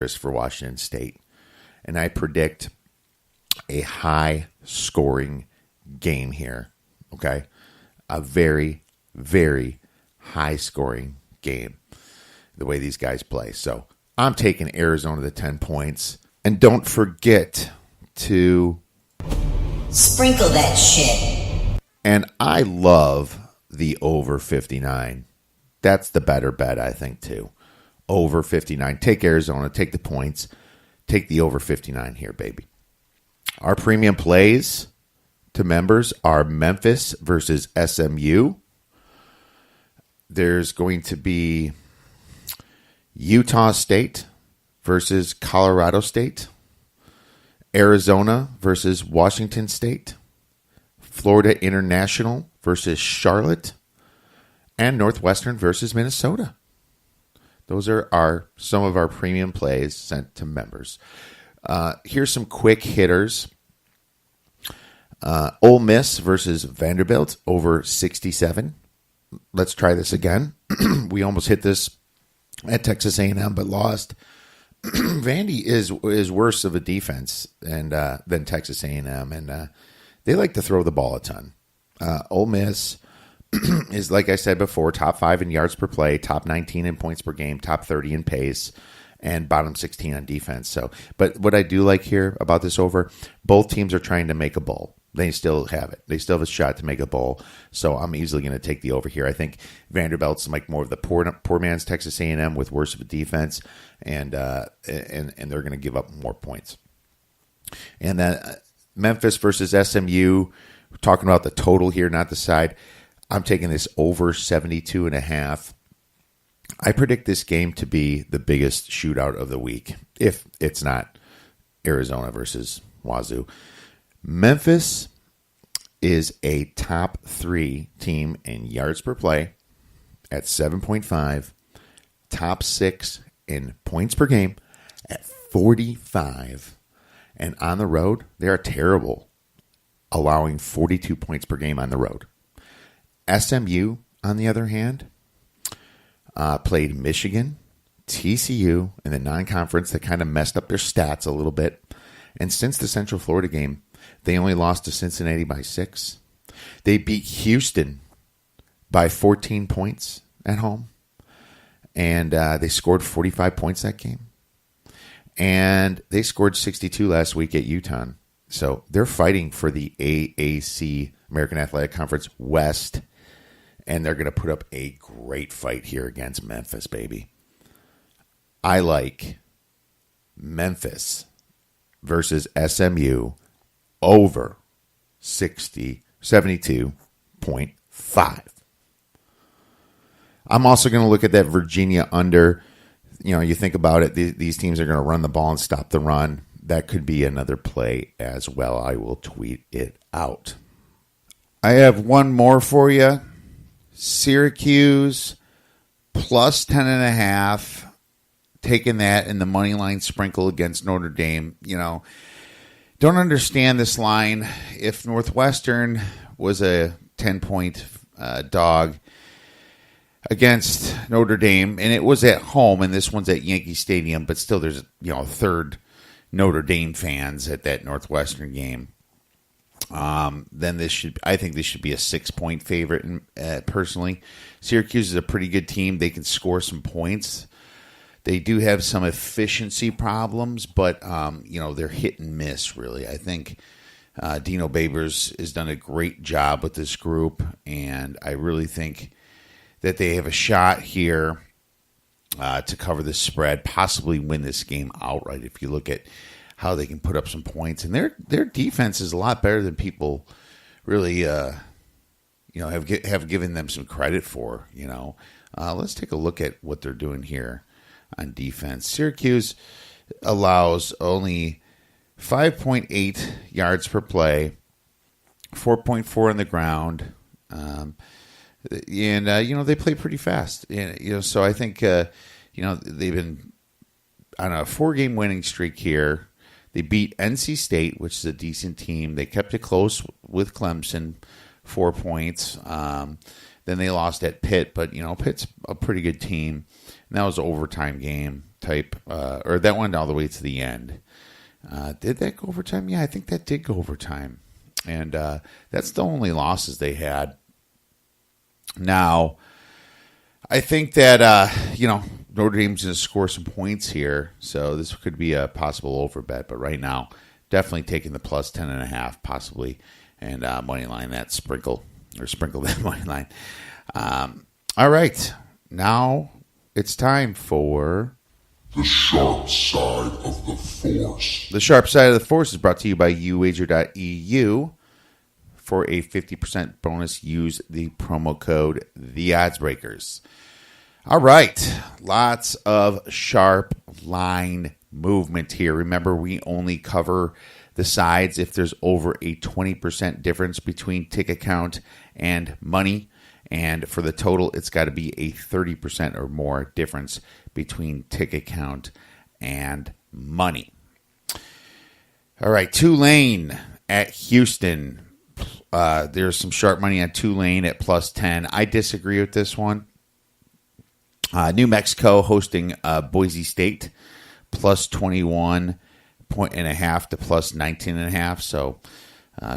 for Washington State. And I predict a high-scoring game here, okay? A very, very high-scoring game, the way these guys play. So I'm taking Arizona to 10 points. And don't forget to sprinkle that shit. And I love the over 59. That's the better bet, I think, too. Over 59. Take Arizona, take the points, take the over 59 here, baby. Our premium plays to members are Memphis versus SMU. There's going to be Utah State versus Colorado State, Arizona versus Washington State, Florida International versus Charlotte, and Northwestern versus Minnesota. Those are some of our premium plays sent to members. Here's some quick hitters. Ole Miss versus Vanderbilt over 67. Let's try this again. We almost hit this at Texas A&M, but lost. Vandy is worse of a defense than Texas A&M, and they like to throw the ball a ton. Ole Miss is, like I said before, top 5 in yards per play, top 19 in points per game, top 30 in pace, and bottom 16 on defense. So, but what I do like here about this over, both teams are trying to make a bowl. They still have it. They still have a shot to make a bowl. So I'm easily going to take the over here. I think Vanderbilt's like more of the poor man's Texas A&M with worse of a defense, and they're going to give up more points. And then Memphis versus SMU. We're talking about the total here, not the side. I'm taking this over 72.5. I predict this game to be the biggest shootout of the week, if it's not Arizona versus Wazoo. Memphis is a top 3 team in yards per play at 7.5, top 6 in points per game at 45, and on the road, they are terrible, allowing 42 points per game on the road. SMU, on the other hand, played Michigan, TCU in the non-conference that kind of messed up their stats a little bit. And since the Central Florida game, they only lost to Cincinnati by 6. They beat Houston by 14 points at home. And they scored 45 points that game. And they scored 62 last week at Utah. So they're fighting for the AAC, American Athletic Conference West. And they're going to put up a great fight here against Memphis, baby. I like Memphis versus SMU over 72.5. I'm also going to look at that Virginia under. You know, you think about it, these teams are going to run the ball and stop the run. That could be another play as well. I will tweet it out. I have one more for you. Syracuse plus 10.5. Taking that in the money line sprinkle against Notre Dame. You know, don't understand this line. If Northwestern was a 10-point dog against Notre Dame, and it was at home, and this one's at Yankee Stadium, but still there's, a third Notre Dame fans at that Northwestern game. Then I think this should be a 6-point favorite. Personally, Syracuse is a pretty good team. They can score some points. They do have some efficiency problems, but they're hit and miss. Really, I think Dino Babers has done a great job with this group, and I really think that they have a shot here to cover the spread, possibly win this game outright. If you look at how they can put up some points, and their defense is a lot better than people really have given them some credit for. Let's take a look at what they're doing here on defense. Syracuse allows only 5.8 yards per play, 4.4 on the ground, and they play pretty fast. And so I think they've been on a 4-game winning streak here. They beat NC State, which is a decent team. They kept it close with Clemson, 4 points. Then they lost at Pitt, but Pitt's a pretty good team. And that was an overtime game. type, or that went all the way to the end. Did that go overtime? Yeah, I think that did go overtime. And that's the only losses they had. Now, I think that, Notre Dame's going to score some points here, so this could be a possible over bet. But right now, definitely taking the plus 10.5 possibly, and money line that sprinkle that money line. All right, now it's time for the sharp side of the force. The sharp side of the force is brought to you by uwager.eu. For a 50% bonus, use the promo code TheOddsBreakers. All right, lots of sharp line movement here. Remember, we only cover the sides if there's over a 20% difference between ticket count and money. And for the total, it's got to be a 30% or more difference between ticket count and money. All right, Tulane at Houston. There's some sharp money on Tulane at plus 10. I disagree with this one. New Mexico hosting Boise State, plus 21.5 to plus 19.5. So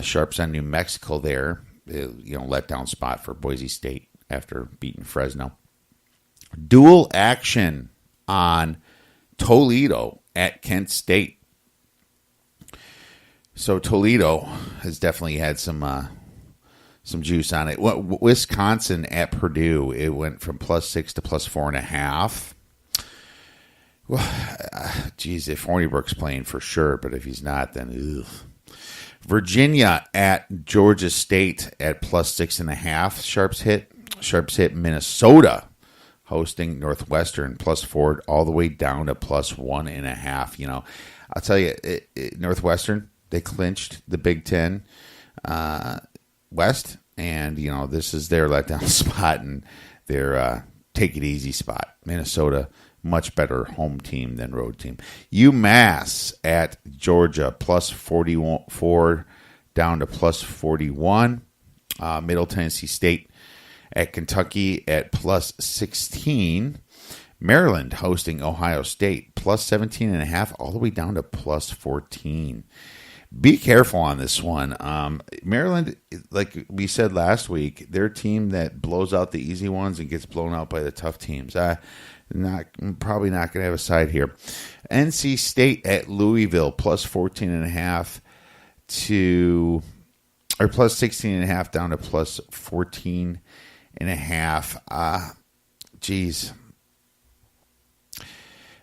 sharps on New Mexico there. Letdown spot for Boise State after beating Fresno. Dual action on Toledo at Kent State. So Toledo has definitely had some juice on it. Wisconsin at Purdue, it went from plus 6 to plus 4.5. Well, if Hornibrook's playing for sure, but if he's not, then ugh. Virginia at Georgia State at plus 6.5. Sharps hit Minnesota hosting Northwestern plus 4 all the way down to plus 1.5. I'll tell you, Northwestern, they clinched the Big Ten West, and this is their letdown spot and their take it easy spot. Minnesota, much better home team than road team. UMass at Georgia, plus 44 down to plus 41. Middle Tennessee State at Kentucky at plus 16. Maryland hosting Ohio State, plus 17.5 all the way down to plus 14. Be careful on this one. Maryland, like we said last week, they're a team that blows out the easy ones and gets blown out by the tough teams. Probably not going to have a side here. NC State at Louisville, plus 14.5 or plus 16.5 down to plus 14.5.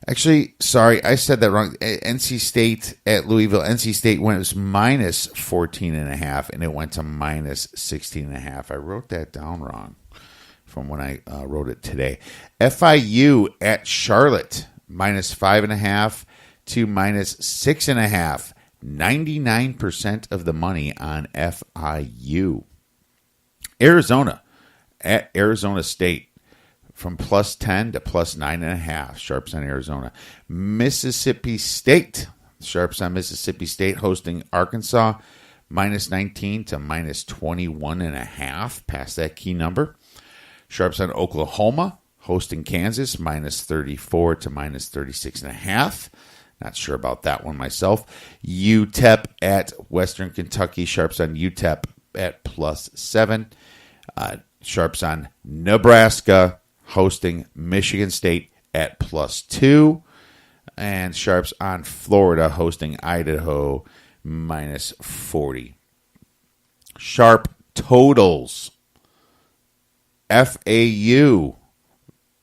Actually, sorry, I said that wrong. NC State at Louisville. NC State was minus 14.5, and it went to minus 16.5. I wrote that down wrong from when I wrote it today. FIU at Charlotte, minus 5.5 to minus 6.5. 99% of the money on FIU. Arizona at Arizona State, from plus 10 to plus 9.5. Sharps on Arizona. Mississippi State. Sharps on Mississippi State hosting Arkansas. Minus 19 to minus 21.5. Past that key number. Sharps on Oklahoma hosting Kansas. Minus 34 to minus 36.5. Not sure about that one myself. UTEP at Western Kentucky. Sharps on UTEP at plus 7. Sharps on Nebraska hosting Michigan State at plus 2. And sharps on Florida hosting Idaho minus 40. Sharp totals. FAU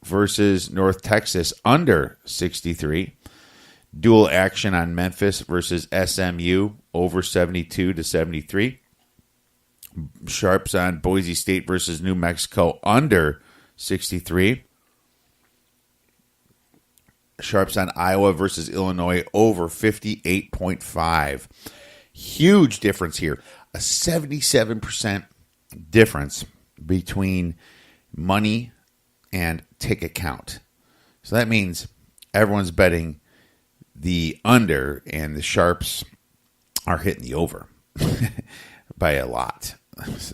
versus North Texas under 63. Dual action on Memphis versus SMU over 72 to 73. Sharps on Boise State versus New Mexico under 63. Sharps on Iowa versus Illinois over 58.5. Huge difference here. A 77% difference between money and ticket count. So that means everyone's betting the under and the sharps are hitting the over by a lot.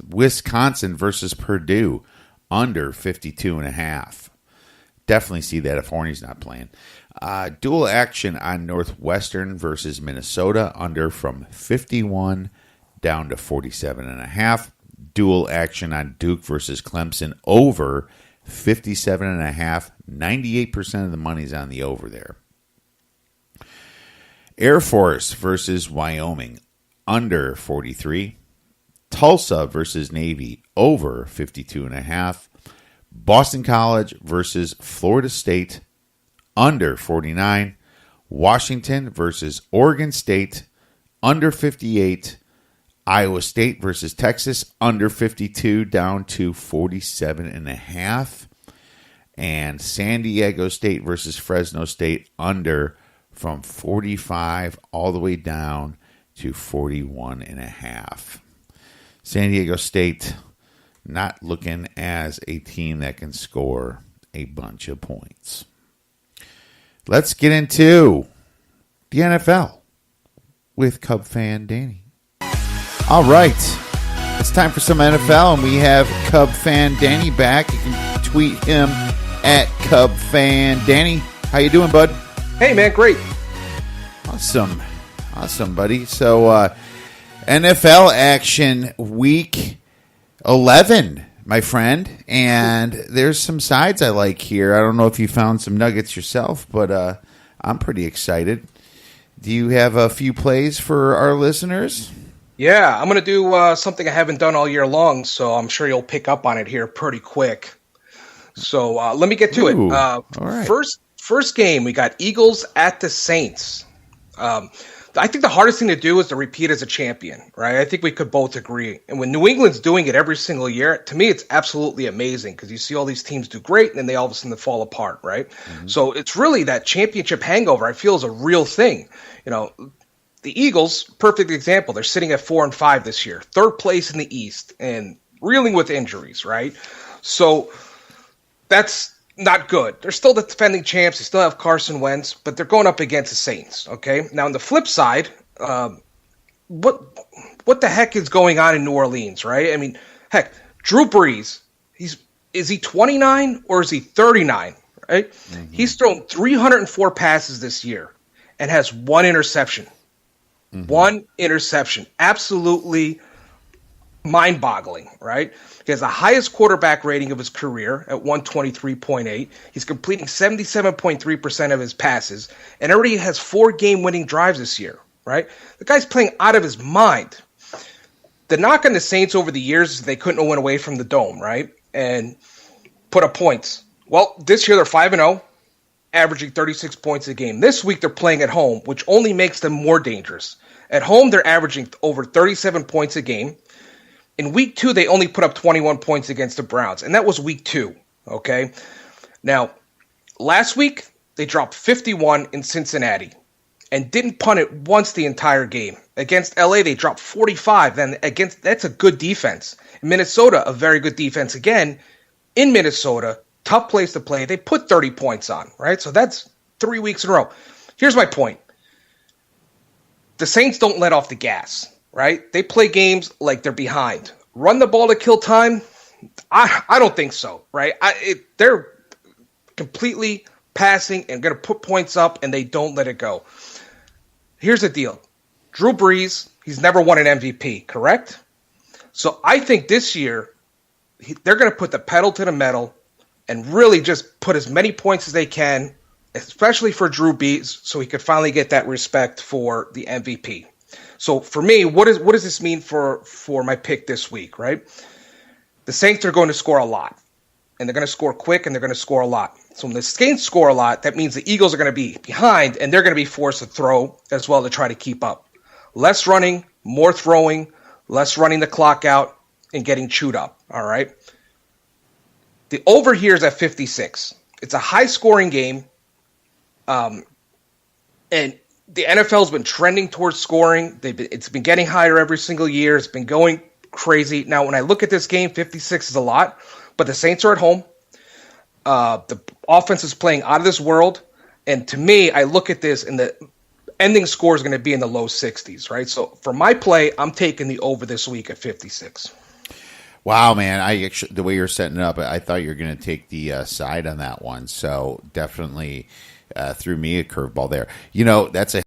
Wisconsin versus Purdue under 52.5. Definitely see that if Horny's not playing. Dual action on Northwestern versus Minnesota, under from 51 down to 47.5. Dual action on Duke versus Clemson, over 57.5. 98% of the money's on the over there. Air Force versus Wyoming, under 43. Tulsa versus Navy, over 52.5. Boston College versus Florida State, under 49. Washington versus Oregon State, under 58. Iowa State versus Texas, under 52, down to 47.5. And San Diego State versus Fresno State, under from 45 all the way down to 41.5. San Diego State not looking as a team that can score a bunch of points. Let's get into the NFL with Cub fan Danny. All right, it's time for some NFL, and we have Cub fan Danny back. You can tweet him at Cub fan Danny. How you doing, bud? Hey, man, great. Awesome, buddy. So, NFL action week 11, my friend, and there's some sides I like here. I don't know if you found some nuggets yourself, but I'm pretty excited. Do you have a few plays for our listeners? Yeah, I'm going to do something I haven't done all year long, so I'm sure you'll pick up on it here pretty quick. So let me get to it. All right. First game, we got Eagles at the Saints. I think the hardest thing to do is to repeat as a champion, right? I think we could both agree. And when New England's doing it every single year, to me, it's absolutely amazing because you see all these teams do great and then they all of a sudden fall apart, right? Mm-hmm. So it's really that championship hangover, I feel, is a real thing. You know, the Eagles, perfect example. They're sitting at 4-5 this year, third place in the East, and reeling with injuries, right? So that's not good. They're still the defending champs. They still have Carson Wentz, but they're going up against the Saints, okay? Now, on the flip side, what the heck is going on in New Orleans, right? I mean, heck, Drew Brees, is he 29 or is he 39, right? Mm-hmm. He's thrown 304 passes this year and has one interception. Mm-hmm. One interception. Absolutely mind-boggling, right? He has the highest quarterback rating of his career at 123.8. He's completing 77.3% of his passes and already has 4 game-winning drives this year, right? The guy's playing out of his mind. The knock on the Saints over the years is they couldn't win away from the Dome, right? And put up points. Well, this year they're 5-0, averaging 36 points a game. This week they're playing at home, which only makes them more dangerous. At home, they're averaging over 37 points a game. In week 2, they only put up 21 points against the Browns, and that was week 2, okay? Now, last week, they dropped 51 in Cincinnati and didn't punt it once the entire game. Against LA, they dropped 45. Then that's a good defense. In Minnesota, a very good defense again. In Minnesota, tough place to play. They put 30 points on, right? So that's 3 weeks in a row. Here's my point. The Saints don't let off the gas, right? They play games like they're behind. Run the ball to kill time? I don't think so, right? They're completely passing and going to put points up, and they don't let it go. Here's the deal. Drew Brees, he's never won an MVP, correct? So I think this year they're going to put the pedal to the metal and really just put as many points as they can, especially for Drew Brees, so he could finally get that respect for the MVP. So for me, what does this mean for my pick this week, right? The Saints are going to score a lot, and they're going to score quick, and they're going to score a lot. So when the Saints score a lot, that means the Eagles are going to be behind, and they're going to be forced to throw as well to try to keep up. Less running, more throwing, less running the clock out, and getting chewed up, all right? The over here is at 56. It's a high-scoring game. And the NFL's been trending towards scoring. It's been getting higher every single year. It's been going crazy. Now, when I look at this game, 56 is a lot, but the Saints are at home. The offense is playing out of this world. And to me, I look at this, and the ending score is going to be in the low 60s, right? So for my play, I'm taking the over this week at 56. Wow, man! The way you're setting it up, I thought you were going to take the side on that one. So definitely threw me a curveball there. You know, that's a